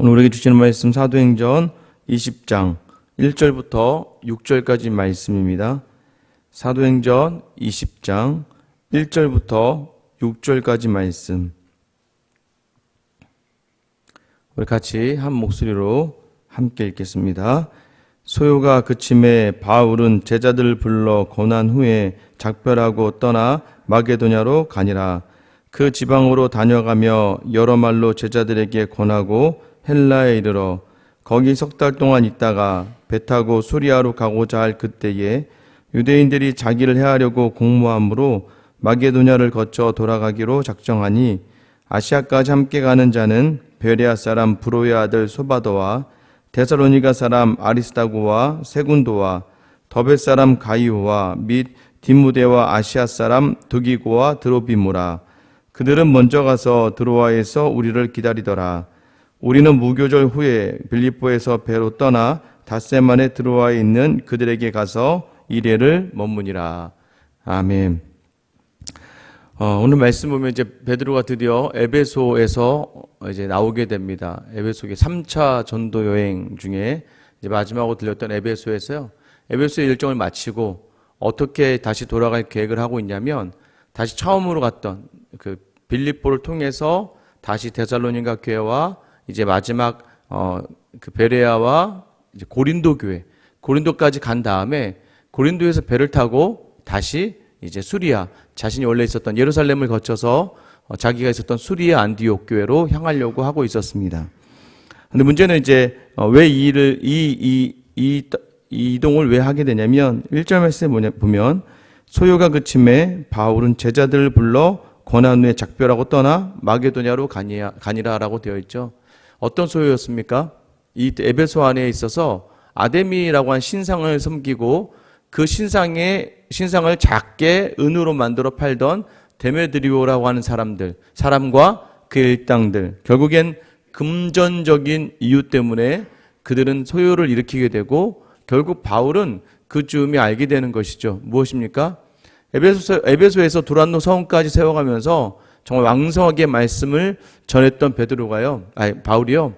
오늘 우리에게 주시는 말씀 사도행전 20장 1절부터 6절까지 말씀입니다. 사도행전 20장 1절부터 6절까지 말씀. 우리 같이 한 목소리로 함께 읽겠습니다. 소요가 그침에 바울은 제자들을 불러 고난 후에 작별하고 떠나 마게도냐로 가니라. 그 지방으로 다녀가며 여러 말로 제자들에게 권하고 헬라에 이르러 거기 석 달 동안 있다가 배 타고 수리아로 가고자 할 그때에 유대인들이 자기를 해하려고 공모함으로 마게도냐를 거쳐 돌아가기로 작정하니 아시아까지 함께 가는 자는 베레아 사람 브로의 아들 소바도와 데살로니가 사람 아리스다고와 세군도와 더벳 사람 가이오와 및 디무데와 아시아 사람 두기고와 드로비무라. 그들은 먼저 가서 드로아에서 우리를 기다리더라. 우리는 무교절 후에 빌립보에서 배로 떠나 닷새만에 드로아에 있는 그들에게 가서 이래를 머무니라. 아멘. 오늘 말씀 보면 이제 베드로가 드디어 에베소에서 이제 나오게 됩니다. 에베소의 3차 전도 여행 중에 이제 마지막으로 들렸던 에베소에서요. 에베소의 일정을 마치고 어떻게 다시 돌아갈 계획을 하고 있냐면 다시 처음으로 갔던 그 빌립보를 통해서 다시 데살로니가 교회와 이제 마지막 그 베레아와 이제 고린도 교회, 고린도까지 간 다음에 고린도에서 배를 타고 다시 이제 수리아, 자신이 원래 있었던 예루살렘을 거쳐서 자기가 있었던 수리아 안디옥 교회로 향하려고 하고 있었습니다. 근데 문제는 이제 왜 이 이동을 왜 하게 되냐면 1절 말씀에 보면 소요가 그침에 바울은 제자들을 불러 고난 후에 작별하고 떠나 마게도냐로 가니라라고 되어 있죠. 어떤 소요였습니까? 이 에베소 안에 있어서 아데미라고 한 신상을 섬기고 그 신상을 작게 은으로 만들어 팔던 데메드리오라고 하는 사람과 그 일당들, 결국엔 금전적인 이유 때문에 그들은 소요를 일으키게 되고 결국 바울은 그 즈음에 알게 되는 것이죠. 무엇입니까? 에베소에서 두란노 성까지 세워가면서 정말 왕성하게 말씀을 전했던 바울이요.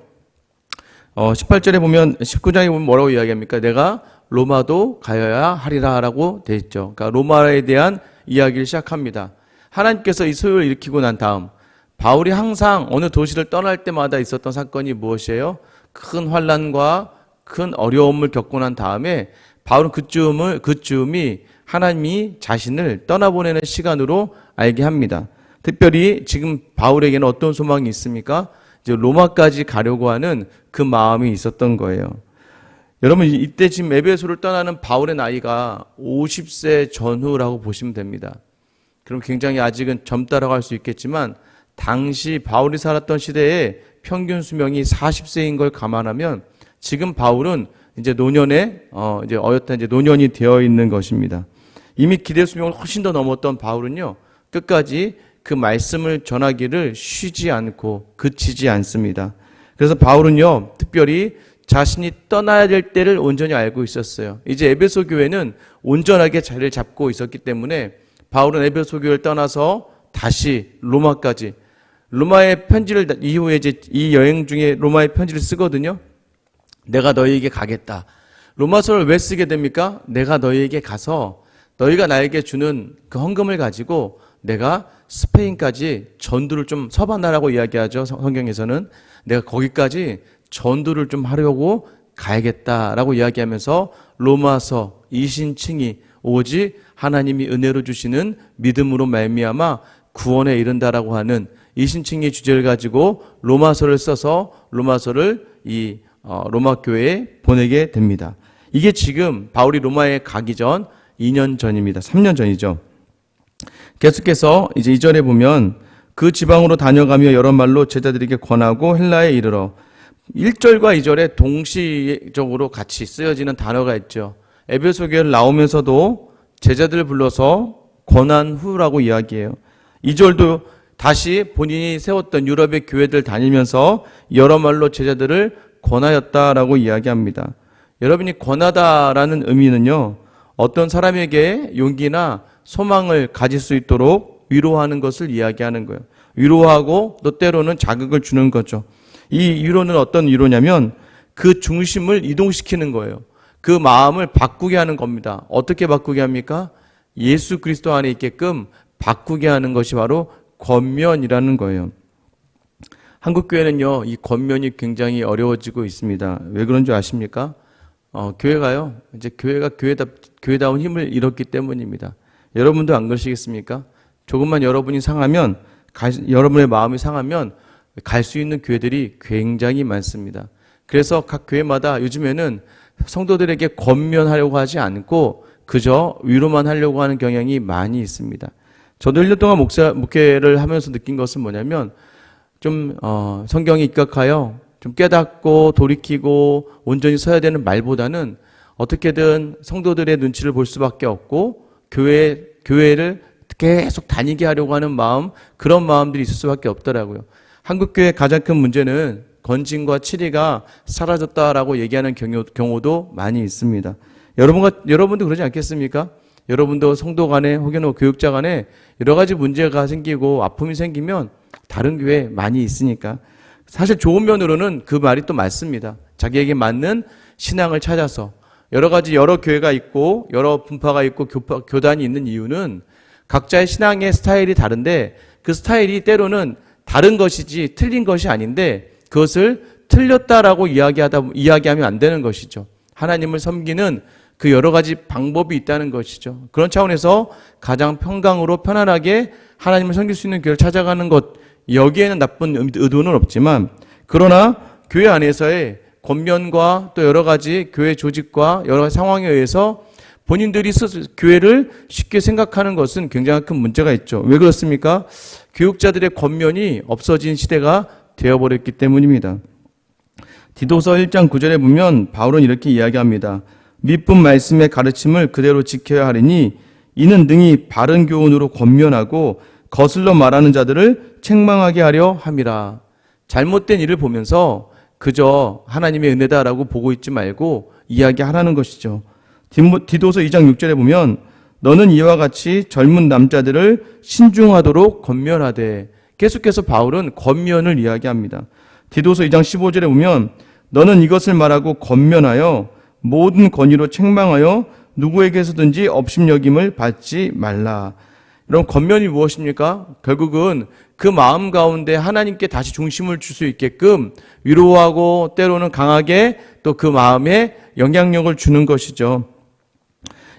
18절에 보면 19장에 보면 뭐라고 이야기합니까? 내가 로마도 가야 하리라 라고 되어 있죠. 그러니까 로마에 대한 이야기를 시작합니다. 하나님께서 이 소요를 일으키고 난 다음 바울이 항상 어느 도시를 떠날 때마다 있었던 사건이 무엇이에요? 큰 환난과 큰 어려움을 겪고 난 다음에 바울은 그쯤이 하나님이 자신을 떠나보내는 시간으로 알게 합니다. 특별히 지금 바울에게는 어떤 소망이 있습니까? 이제 로마까지 가려고 하는 그 마음이 있었던 거예요. 여러분, 이때 지금 에베소를 떠나는 바울의 나이가 50세 전후라고 보시면 됩니다. 그럼 굉장히 아직은 젊다라고 할 수 있겠지만 당시 바울이 살았던 시대에 평균 수명이 40세인 걸 감안하면 지금 바울은 이제 노년에 이제 노년이 되어 있는 것입니다. 이미 기대 수명을 훨씬 더 넘었던 바울은요, 끝까지 그 말씀을 전하기를 쉬지 않고 그치지 않습니다. 그래서 바울은요, 특별히 자신이 떠나야 될 때를 온전히 알고 있었어요. 이제 에베소 교회는 온전하게 자리를 잡고 있었기 때문에 바울은 에베소 교회를 떠나서 다시 로마까지, 로마의 편지를 이후에 이제 이 여행 중에 로마의 편지를 쓰거든요. 내가 너희에게 가겠다. 로마서를 왜 쓰게 됩니까? 내가 너희에게 가서 너희가 나에게 주는 그 헌금을 가지고 내가 스페인까지 전도를 좀, 서바나라고 이야기하죠. 성경에서는. 내가 거기까지 전도를 좀 하려고 가야겠다라고 이야기하면서 로마서 이신칭이 오직 하나님이 은혜로 주시는 믿음으로 말미암아 구원에 이른다라고 하는 이신칭의 주제를 가지고 로마서를 써서 로마서를 로마 교회에 보내게 됩니다. 이게 지금 바울이 로마에 가기 전 2년 전입니다. 3년 전이죠. 계속해서 이제 2절에 보면 그 지방으로 다녀가며 여러 말로 제자들에게 권하고 헬라에 이르러, 1절과 2절에 동시적으로 같이 쓰여지는 단어가 있죠. 에베소 교회를 나오면서도 제자들을 불러서 권한 후라고 이야기해요. 2절도 다시 본인이 세웠던 유럽의 교회들 다니면서 여러 말로 제자들을 권하였다라고 이야기합니다. 여러분이 권하다라는 의미는요, 어떤 사람에게 용기나 소망을 가질 수 있도록 위로하는 것을 이야기하는 거예요. 위로하고 또 때로는 자극을 주는 거죠. 이 위로는 어떤 위로냐면 그 중심을 이동시키는 거예요. 그 마음을 바꾸게 하는 겁니다. 어떻게 바꾸게 합니까? 예수 그리스도 안에 있게끔 바꾸게 하는 것이 바로 권면이라는 거예요. 한국교회는요, 이 권면이 굉장히 어려워지고 있습니다. 왜 그런 줄 아십니까? 교회가요, 이제 교회가 교회다운 힘을 잃었기 때문입니다. 여러분도 안 그러시겠습니까? 조금만 여러분이 상하면, 여러분의 마음이 상하면 갈 수 있는 교회들이 굉장히 많습니다. 그래서 각 교회마다 요즘에는 성도들에게 권면하려고 하지 않고 그저 위로만 하려고 하는 경향이 많이 있습니다. 저도 1년 동안 목회를 하면서 느낀 것은 뭐냐면 좀 성경에 입각하여 좀 깨닫고 돌이키고 온전히 서야 되는 말보다는 어떻게든 성도들의 눈치를 볼 수밖에 없고 교회를 계속 다니게 하려고 하는 마음, 그런 마음들이 있을 수밖에 없더라고요. 한국교회의 가장 큰 문제는 건진과 치리가 사라졌다라고 얘기하는 경우도 많이 있습니다. 여러분도 그러지 않겠습니까? 여러분도 성도 간에 혹은 교육자 간에 여러 가지 문제가 생기고 아픔이 생기면 다른 교회 많이 있으니까 사실 좋은 면으로는 그 말이 또 맞습니다. 자기에게 맞는 신앙을 찾아서 여러 교회가 있고 여러 분파가 있고 교단이 있는 이유는 각자의 신앙의 스타일이 다른데 그 스타일이 때로는 다른 것이지 틀린 것이 아닌데 그것을 틀렸다라고 이야기하면 안 되는 것이죠. 하나님을 섬기는 그 여러 가지 방법이 있다는 것이죠. 그런 차원에서 가장 평강으로 편안하게 하나님을 섬길 수 있는 교회를 찾아가는 것, 여기에는 나쁜 의도는 없지만 그러나 교회 안에서의 권면과 또 여러 가지 교회 조직과 여러 가지 상황에 의해서 본인들이 교회를 쉽게 생각하는 것은 굉장히 큰 문제가 있죠. 왜 그렇습니까? 교육자들의 권면이 없어진 시대가 되어버렸기 때문입니다. 디도서 1장 9절에 보면 바울은 이렇게 이야기합니다. 믿은 말씀의 가르침을 그대로 지켜야 하리니 이는 능히 바른 교훈으로 권면하고 거슬러 말하는 자들을 책망하게 하려 함이라. 잘못된 일을 보면서 그저 하나님의 은혜다라고 보고 있지 말고 이야기하라는 것이죠. 디도서 2장 6절에 보면 너는 이와 같이 젊은 남자들을 신중하도록 권면하되, 계속해서 바울은 권면을 이야기합니다. 디도서 2장 15절에 보면 너는 이것을 말하고 권면하여 모든 권위로 책망하여 누구에게서든지 업신여김을 받지 말라. 이런 권면이 무엇입니까? 결국은 그 마음 가운데 하나님께 다시 중심을 줄 수 있게끔 위로하고 때로는 강하게 또 그 마음에 영향력을 주는 것이죠.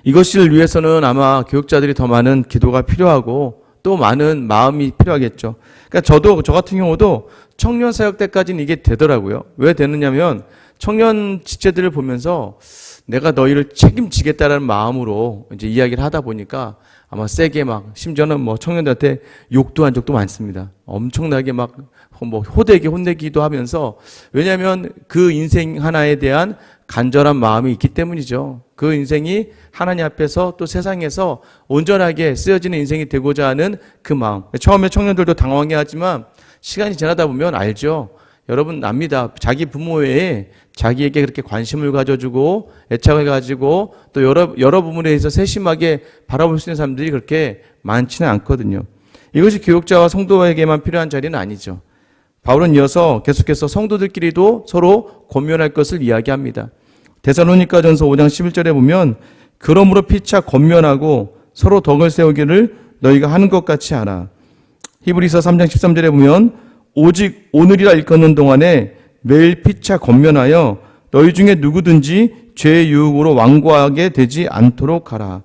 이것을 위해서는 아마 교육자들이 더 많은 기도가 필요하고 또 많은 마음이 필요하겠죠. 그러니까 저 같은 경우도 청년 사역 때까지는 이게 되더라고요. 왜 되느냐면 청년 지체들을 보면서 내가 너희를 책임지겠다라는 마음으로 이제 이야기를 하다 보니까 아마 세게 심지어는 청년들한테 욕도 한 적도 많습니다. 엄청나게 호되게 혼내기도 하면서, 왜냐하면 그 인생 하나에 대한 간절한 마음이 있기 때문이죠. 그 인생이 하나님 앞에서 또 세상에서 온전하게 쓰여지는 인생이 되고자 하는 그 마음. 처음에 청년들도 당황해 하지만 시간이 지나다 보면 알죠. 여러분 압니다. 자기 부모 외에 자기에게 그렇게 관심을 가져주고 애착을 가지고 또 여러 부분에 대해서 세심하게 바라볼 수 있는 사람들이 그렇게 많지는 않거든요. 이것이 교육자와 성도에게만 필요한 자리는 아니죠. 바울은 이어서 계속해서 성도들끼리도 서로 권면할 것을 이야기합니다. 데살로니가전서 5장 11절에 보면 그러므로 피차 권면하고 서로 덕을 세우기를 너희가 하는 것 같이 하라. 히브리서 3장 13절에 보면 오직 오늘이라 일컫는 동안에 매일 피차 권면하여 너희 중에 누구든지 죄의 유혹으로 완고하게 되지 않도록 하라.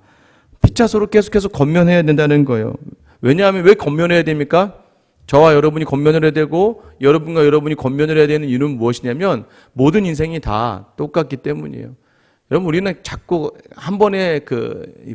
피차 서로 계속해서 권면해야 된다는 거예요. 왜냐하면 왜 권면해야 됩니까? 저와 여러분이 권면을 해야 되고 여러분과 여러분이 권면을 해야 되는 이유는 무엇이냐면 모든 인생이 다 똑같기 때문이에요. 여러분, 우리는 자꾸 한 번에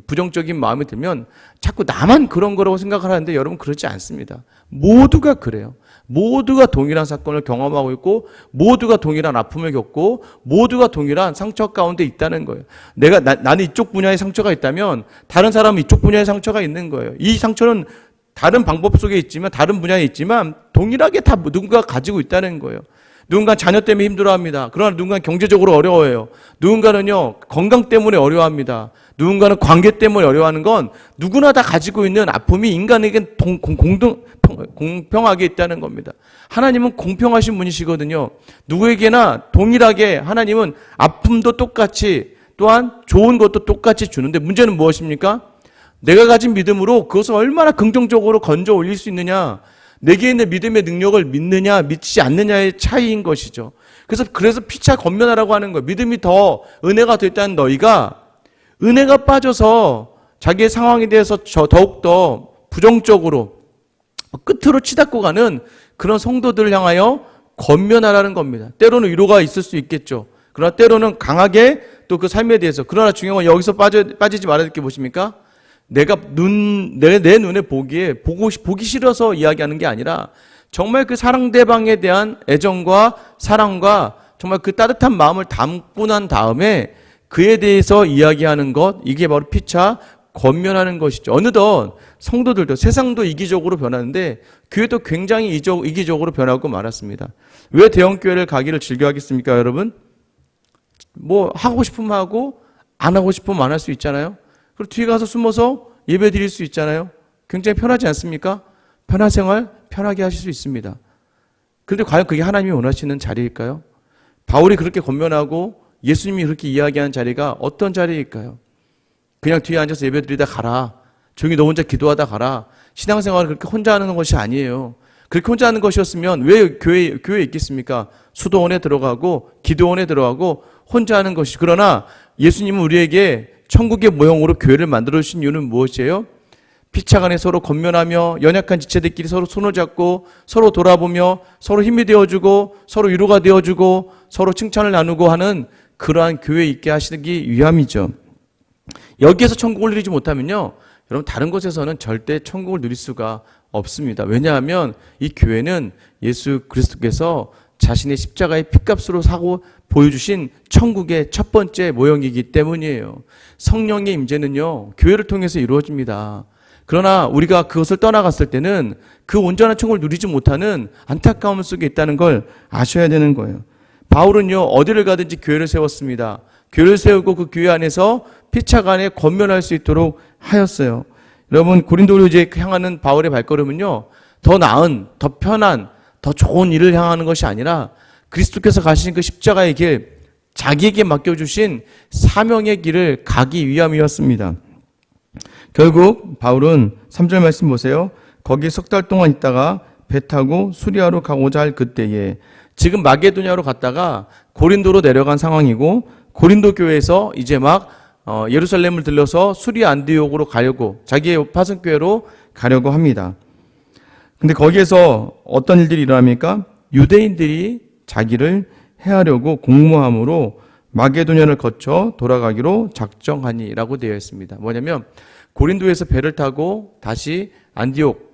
부정적인 마음이 들면 자꾸 나만 그런 거라고 생각을 하는데 여러분 그렇지 않습니다. 모두가 그래요. 모두가 동일한 사건을 경험하고 있고 모두가 동일한 아픔을 겪고 모두가 동일한 상처 가운데 있다는 거예요. 나는 이쪽 분야의 상처가 있다면 다른 사람은 이쪽 분야의 상처가 있는 거예요. 이 상처는 다른 방법 속에 있지만 다른 분야에 있지만 동일하게 다 누군가가 가지고 있다는 거예요. 누군가 자녀 때문에 힘들어합니다. 그러나 누군가는 경제적으로 어려워해요. 누군가는요 건강 때문에 어려워합니다. 누군가는 관계 때문에 어려워하는 건 누구나 다 가지고 있는 아픔이 인간에겐 공평하게 있다는 겁니다. 하나님은 공평하신 분이시거든요. 누구에게나 동일하게 하나님은 아픔도 똑같이 또한 좋은 것도 똑같이 주는데 문제는 무엇입니까? 내가 가진 믿음으로 그것을 얼마나 긍정적으로 건져 올릴 수 있느냐, 내게 있는 믿음의 능력을 믿느냐 믿지 않느냐의 차이인 것이죠. 그래서 피차 권면하라고 하는 거예요. 믿음이 더 은혜가 됐다는 너희가 은혜가 빠져서 자기의 상황에 대해서 더욱더 부정적으로 끝으로 치닫고 가는 그런 성도들을 향하여 권면하라는 겁니다. 때로는 위로가 있을 수 있겠죠. 그러나 때로는 강하게 또 그 삶에 대해서, 그러나 중요한 건 여기서 빠지지 말아야 될 게 무엇입니까? 내가 내 눈에 보기 싫어서 이야기하는 게 아니라 정말 그 상대방에 대한 애정과 사랑과 정말 그 따뜻한 마음을 담고 난 다음에 그에 대해서 이야기하는 것, 이게 바로 피차 권면하는 것이죠. 어느덧 성도들도, 세상도 이기적으로 변하는데 교회도 굉장히 이기적으로 변하고 말았습니다. 왜 대형교회를 가기를 즐겨하겠습니까, 여러분? 뭐 하고 싶으면 하고 안 하고 싶으면 안 할 수 있잖아요. 그리고 뒤에 가서 숨어서 예배 드릴 수 있잖아요. 굉장히 편하지 않습니까? 편한 생활 편하게 하실 수 있습니다. 그런데 과연 그게 하나님이 원하시는 자리일까요? 바울이 그렇게 권면하고 예수님이 그렇게 이야기하는 자리가 어떤 자리일까요? 그냥 뒤에 앉아서 예배 드리다 가라, 조용히 너 혼자 기도하다 가라, 신앙생활을 그렇게 혼자 하는 것이 아니에요. 그렇게 혼자 하는 것이었으면 왜 교회에 있겠습니까? 수도원에 들어가고 기도원에 들어가고 혼자 하는 것이. 그러나 예수님은 우리에게 천국의 모형으로 교회를 만들어 주신 이유는 무엇이에요? 피차간에 서로 권면하며 연약한 지체들끼리 서로 손을 잡고 서로 돌아보며 서로 힘이 되어주고 서로 위로가 되어주고 서로 칭찬을 나누고 하는 그러한 교회에 있게 하시기 위함이죠. 여기에서 천국을 누리지 못하면요, 여러분 다른 곳에서는 절대 천국을 누릴 수가 없습니다. 왜냐하면 이 교회는 예수 그리스도께서 자신의 십자가의 핏값으로 사고 보여주신 천국의 첫 번째 모형이기 때문이에요. 성령의 임재는요, 교회를 통해서 이루어집니다. 그러나 우리가 그것을 떠나갔을 때는 그 온전한 천국을 누리지 못하는 안타까움 속에 있다는 걸 아셔야 되는 거예요. 바울은요, 어디를 가든지 교회를 세웠습니다. 교회를 세우고 그 교회 안에서 피차간에 권면할 수 있도록 하였어요. 여러분, 고린도로 이제 향하는 바울의 발걸음은요, 더 나은, 더 편한, 더 좋은 일을 향하는 것이 아니라 그리스도께서 가신 그 십자가의 길, 자기에게 맡겨주신 사명의 길을 가기 위함이었습니다. 결국 바울은 3절 말씀 보세요. 거기 석 달 동안 있다가 배 타고 수리아로 가고자 할 그때에, 지금 마게도냐로 갔다가 고린도로 내려간 상황이고, 고린도 교회에서 이제 막 예루살렘을 들러서 수리아 안디옥으로 가려고, 자기의 파송교회로 가려고 합니다. 근데 거기에서 어떤 일들이 일어납니까? 유대인들이 자기를 해하려고 공모함으로 마게도냐를 거쳐 돌아가기로 작정하니라고 되어 있습니다. 뭐냐면 고린도에서 배를 타고 다시 안디옥,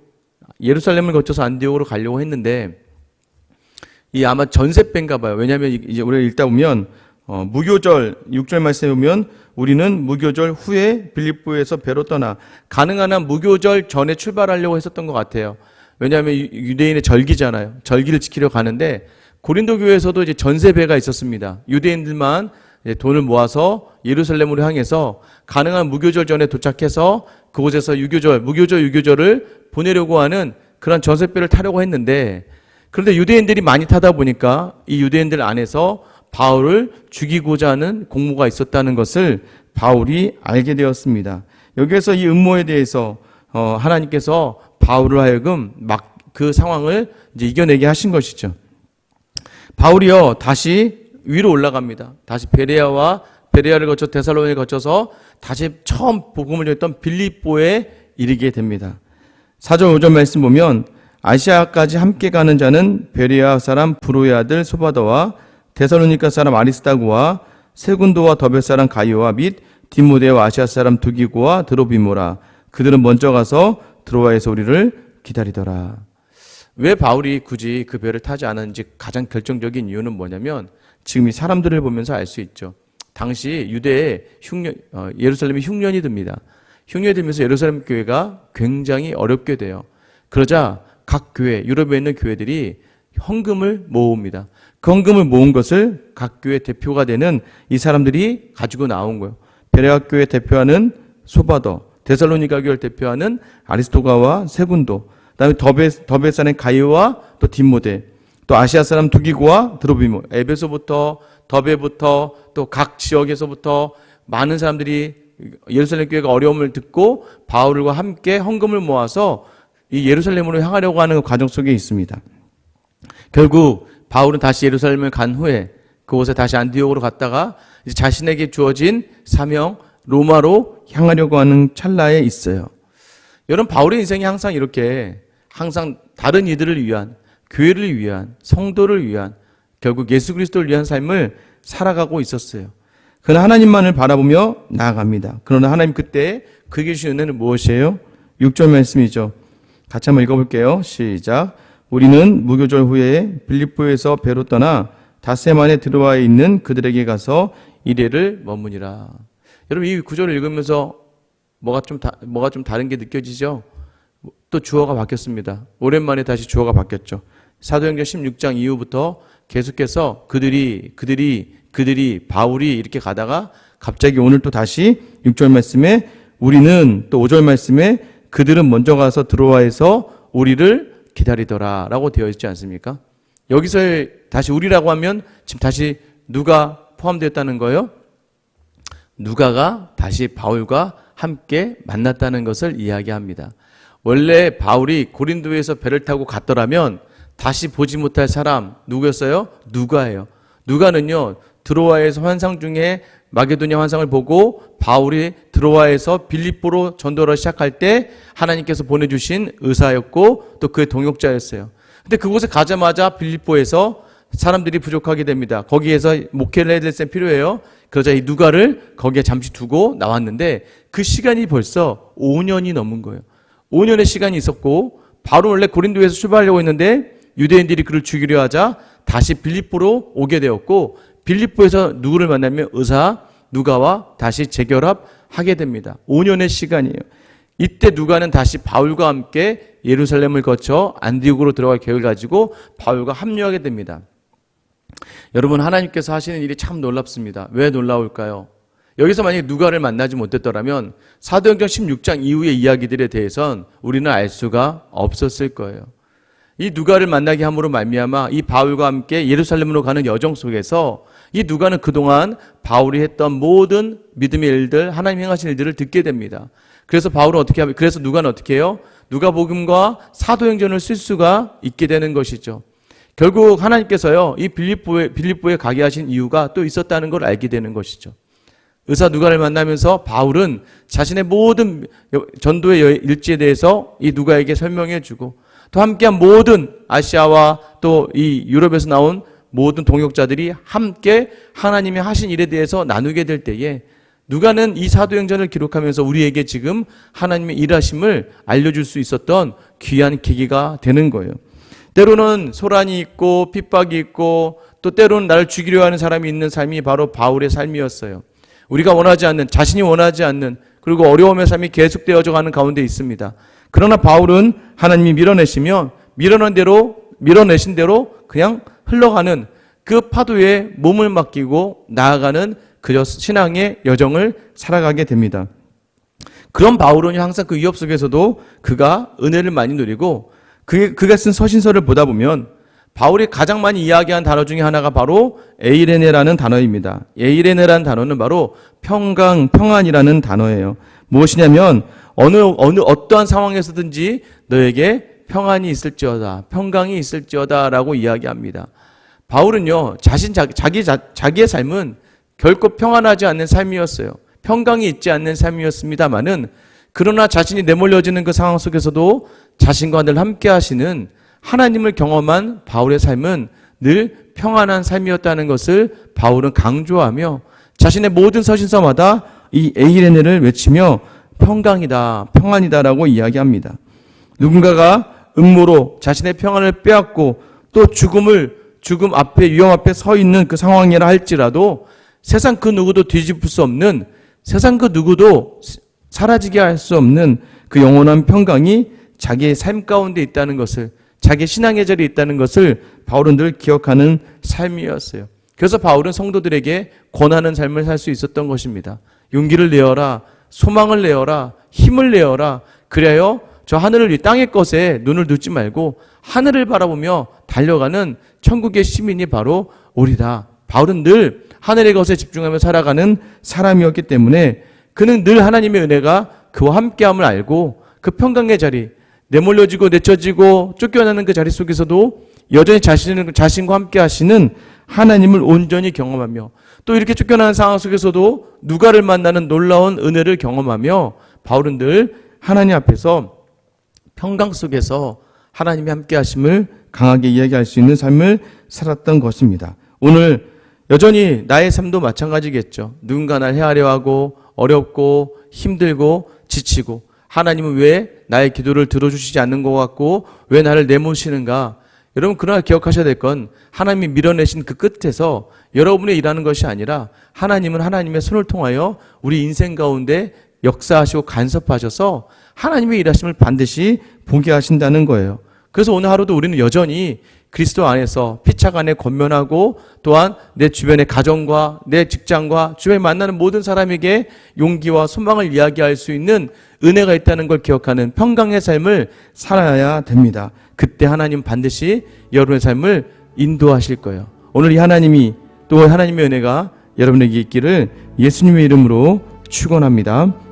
예루살렘을 거쳐서 안디옥으로 가려고 했는데, 이 아마 전세배인가 봐요. 왜냐하면 이제 우리가 읽다 보면 무교절 6절 말씀에 보면 우리는 무교절 후에 빌립보에서 배로 떠나, 가능한 한 무교절 전에 출발하려고 했었던 것 같아요. 왜냐하면 유대인의 절기잖아요. 절기를 지키려 가는데 고린도 교회에서도 이제 전세배가 있었습니다. 유대인들만 돈을 모아서 예루살렘으로 향해서 가능한 무교절 전에 도착해서 그곳에서 무교절을 보내려고 하는 그런 전세배를 타려고 했는데, 그런데 유대인들이 많이 타다 보니까 이 유대인들 안에서 바울을 죽이고자 하는 공모가 있었다는 것을 바울이 알게 되었습니다. 여기에서 이 음모에 대해서 하나님께서 바울을 하여금 막 그 상황을 이제 이겨내게 하신 것이죠. 바울이요, 다시 위로 올라갑니다. 다시 베레아를 거쳐 데살로니가를 거쳐서 다시 처음 복음을 전했던 빌립보에 이르게 됩니다. 4절 5절 말씀 보면 아시아까지 함께 가는 자는 베레아 사람 브로의 아들 소바더와 데살로니가 사람 아리스다고와 세군도와 더베 사람 가이오와 및 디모데와 아시아 사람 두기고와 드로비모라. 그들은 먼저 가서 드로아에서 우리를 기다리더라. 왜 바울이 굳이 그 배를 타지 않았는지 가장 결정적인 이유는 뭐냐면, 지금 이 사람들을 보면서 알 수 있죠. 당시 유대에 예루살렘이 흉년이 듭니다. 흉년이 들면서 예루살렘 교회가 굉장히 어렵게 돼요. 그러자 각 교회, 유럽에 있는 교회들이 헌금을 모읍니다. 그 헌금을 모은 것을 각 교회 대표가 되는 이 사람들이 가지고 나온 거예요. 베레아 교회 대표하는 소바더, 데살로니가 교회를 대표하는 아리스토가와 세군도, 그다음에 더베 사람 가이오와 또 디모데, 또 아시아 사람 두기고와 드로비모, 에베소부터 더베부터 또 각 지역에서부터 많은 사람들이 예루살렘 교회가 어려움을 듣고 바울과 함께 헌금을 모아서 이 예루살렘으로 향하려고 하는 과정 속에 있습니다. 결국 바울은 다시 예루살렘을 간 후에 그곳에 다시 안디옥으로 갔다가 이제 자신에게 주어진 사명 로마로 향하려고 하는 찰나에 있어요. 여러분, 바울의 인생이 항상 이렇게 항상 다른 이들을 위한, 교회를 위한, 성도를 위한, 결국 예수 그리스도를 위한 삶을 살아가고 있었어요. 그러나 하나님만을 바라보며 나아갑니다. 그러나 하나님 그때 그에게 주신 은혜는 무엇이에요? 6절 말씀이죠. 같이 한번 읽어볼게요. 시작. 우리는 무교절 후에 빌립보에서 배로 떠나 닷새만에 들어와 있는 그들에게 가서 이래를 머무니라. 여러분, 이 구절을 읽으면서 뭐가 좀 다른 게 느껴지죠? 또 주어가 바뀌었습니다. 오랜만에 다시 주어가 바뀌었죠. 사도행전 16장 이후부터 계속해서 그들이 바울이 이렇게 가다가 갑자기 오늘 또 다시 6절 말씀에 우리는, 또 5절 말씀에 그들은 먼저 가서 들어와 해서 우리를 기다리더라 라고 되어 있지 않습니까? 여기서 다시 우리라고 하면 지금 다시 누가 포함되었다는 거예요? 누가가 다시 바울과 함께 만났다는 것을 이야기합니다. 원래 바울이 고린도에서 배를 타고 갔더라면 다시 보지 못할 사람 누구였어요? 누가예요. 누가는요, 드로아에서 환상 중에 마게도냐 환상을 보고 바울이 드로아에서 빌립보로 전도를 시작할 때 하나님께서 보내주신 의사였고 또 그의 동역자였어요. 근데 그곳에 가자마자 빌립보에서 사람들이 부족하게 됩니다. 거기에서 목회를 해야 될 사람이 필요해요. 그러자 이 누가를 거기에 잠시 두고 나왔는데 그 시간이 벌써 5년이 넘은 거예요. 5년의 시간이 있었고 바로 원래 고린도에서 출발하려고 했는데 유대인들이 그를 죽이려 하자 다시 빌립보로 오게 되었고 빌립보에서 누구를 만나면 의사 누가와 다시 재결합하게 됩니다. 5년의 시간이에요. 이때 누가는 다시 바울과 함께 예루살렘을 거쳐 안디옥으로 들어갈 계획을 가지고 바울과 합류하게 됩니다. 여러분, 하나님께서 하시는 일이 참 놀랍습니다. 왜 놀라울까요? 여기서 만약에 누가를 만나지 못했더라면 사도행전 16장 이후의 이야기들에 대해선 우리는 알 수가 없었을 거예요. 이 누가를 만나게 함으로 말미암아 이 바울과 함께 예루살렘으로 가는 여정 속에서 이 누가는 그동안 바울이 했던 모든 믿음의 일들, 하나님 행하신 일들을 듣게 됩니다. 그래서 그래서 누가는 어떻게 해요? 누가복음과 사도행전을 쓸 수가 있게 되는 것이죠. 결국 하나님께서요, 이 빌립보에 가게 하신 이유가 또 있었다는 걸 알게 되는 것이죠. 의사 누가를 만나면서 바울은 자신의 모든 전도의 일지에 대해서 이 누가에게 설명해 주고 또 함께한 모든 아시아와 또 이 유럽에서 나온 모든 동역자들이 함께 하나님이 하신 일에 대해서 나누게 될 때에 누가는 이 사도행전을 기록하면서 우리에게 지금 하나님의 일하심을 알려줄 수 있었던 귀한 계기가 되는 거예요. 때로는 소란이 있고 핍박이 있고 또 때로는 나를 죽이려 하는 사람이 있는 삶이 바로 바울의 삶이었어요. 우리가 원하지 않는, 자신이 원하지 않는, 그리고 어려움의 삶이 계속되어져 가는 가운데 있습니다. 그러나 바울은 하나님이 밀어내신 대로 그냥 흘러가는 그 파도에 몸을 맡기고 나아가는 그저 신앙의 여정을 살아가게 됩니다. 그런 바울은 항상 그 위협 속에서도 그가 은혜를 많이 누리고 그가 쓴 서신서를 보다 보면 바울이 가장 많이 이야기한 단어 중에 하나가 바로 에이레네라는 단어입니다. 에이레네라는 단어는 바로 평안이라는 단어예요. 무엇이냐면 어떠한 상황에서든지 너에게 평안이 있을지어다, 평강이 있을지어다라고 이야기합니다. 바울은요, 자기의 삶은 결코 평안하지 않는 삶이었어요. 평강이 있지 않는 삶이었습니다만은 그러나 자신이 내몰려지는 그 상황 속에서도 자신과 늘 함께 하시는 하나님을 경험한 바울의 삶은 늘 평안한 삶이었다는 것을 바울은 강조하며 자신의 모든 서신서마다 이 에이레네를 외치며 평강이다, 평안이다라고 이야기합니다. 누군가가 음모로 자신의 평안을 빼앗고 또 죽음 앞에, 위험 앞에 서 있는 그 상황이라 할지라도 세상 그 누구도 뒤집을 수 없는, 세상 그 누구도 사라지게 할 수 없는 그 영원한 평강이 자기의 삶 가운데 있다는 것을, 자기의 신앙의 자리에 있다는 것을 바울은 늘 기억하는 삶이었어요. 그래서 바울은 성도들에게 권하는 삶을 살 수 있었던 것입니다. 용기를 내어라, 소망을 내어라, 힘을 내어라. 그래야 저 하늘을 위 땅의 것에 눈을 두지 말고 하늘을 바라보며 달려가는 천국의 시민이 바로 우리다. 바울은 늘 하늘의 것에 집중하며 살아가는 사람이었기 때문에 그는 늘 하나님의 은혜가 그와 함께함을 알고 그 평강의 자리, 내몰려지고 내쳐지고 쫓겨나는 그 자리 속에서도 여전히 자신과 함께 하시는 하나님을 온전히 경험하며 또 이렇게 쫓겨나는 상황 속에서도 누가를 만나는 놀라운 은혜를 경험하며 바울은 늘 하나님 앞에서 평강 속에서 하나님이 함께 하심을 강하게 이야기할 수 있는 삶을 살았던 것입니다. 오늘 여전히 나의 삶도 마찬가지겠죠. 누군가 날 헤아려 하고 어렵고 힘들고 지치고 하나님은 왜 나의 기도를 들어주시지 않는 것 같고 왜 나를 내모시는가? 여러분 그러나 기억하셔야 될 건 하나님이 밀어내신 그 끝에서 여러분의 일하는 것이 아니라 하나님은 하나님의 손을 통하여 우리 인생 가운데 역사하시고 간섭하셔서 하나님의 일하심을 반드시 보게 하신다는 거예요. 그래서 오늘 하루도 우리는 여전히 그리스도 안에서 피차 간에 권면하고 또한 내 주변의 가정과 내 직장과 주변에 만나는 모든 사람에게 용기와 소망을 이야기할 수 있는 은혜가 있다는 걸 기억하는 평강의 삶을 살아야 됩니다. 그때 하나님 반드시 여러분의 삶을 인도하실 거예요. 오늘 이 하나님이 또 하나님의 은혜가 여러분에게 있기를 예수님의 이름으로 축원합니다.